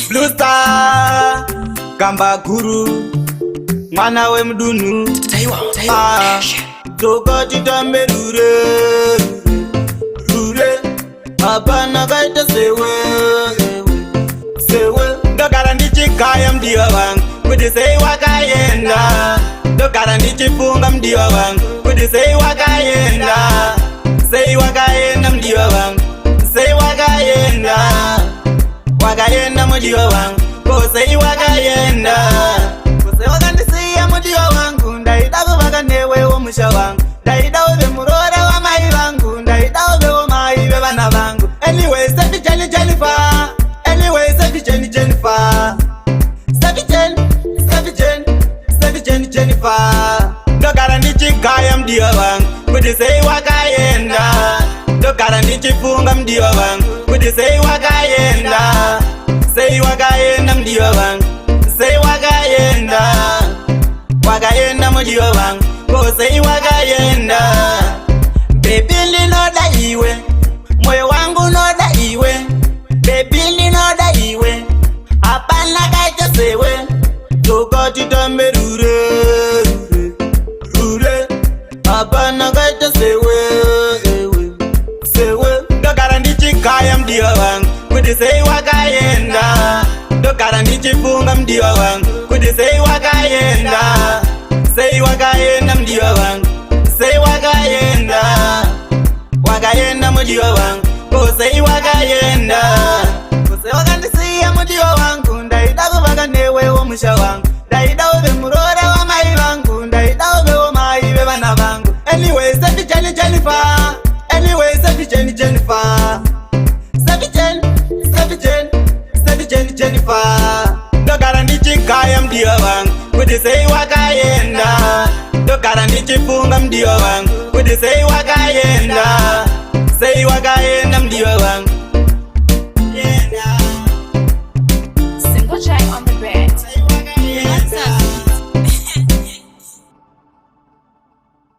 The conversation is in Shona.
Blue Star Kamba Guru Mwana we mdunu Toko chitambe rure Apana kaita sewe Ndokara ndichikaya mdiwa wangu Kuti sei wakayenda Ndokara ndichifunga mdiwa wangu Kuti sei wakayenda Sei wakayenda mdiwa wangu Sei wakayenda Wakayenda mdiwa wangu Kosei wakayenda Kosei wakandisiya mdiwa wangu Ndaida kubaka newe omusha wangu Ndaida ube murora wa mai wangu Ndaida ube wa mai be bana wangu Anyway, sabi jali jali fa Anyway, sabi jeni jeni fa Sabi jeni jeni fa Ndokara ndichikaya mdiwa wangu Kuti sei wakayenda Ndokara ndichifunga mdiwa wangu Kuti sei wakayenda Sei wakayenda mdiwa wangu Sei wakayenda Wakayenda mdiwa wangu Kosei wakayenda Baby linoda iwe Moyo wangu noda iwe Baby linoda iwe Apana kaita sewe Toko chitambe rure Apana kaita sewe Ndokara ndichikaya mdiwa wangu Kuti sei wakayenda Ndokara ndichifunga mdiwa wangu Kuti sei wakayenda Sei wakayenda mdiwa wangu Sei wakayenda Wakayenda mdiwa wangu Kosei wakayenda Kosei wakandisiya mdiwa wangu Ndaida kubaka newe omusha wangu Ndaida ube murora wa mai wangu Ndaida ube wa mai be bana wangu Anyway, sabi jeni jeni fa Anyway, sabi jeni jeni fa Sabi jeni jeni fa Ndokara ndichikaya mdiwa wangu Kuti sei wakayenda Ndokara ndichifunga mdiwa wangu Kuti sei wakayenda Sei wakayenda mdiwa wangu Simple J on the bed.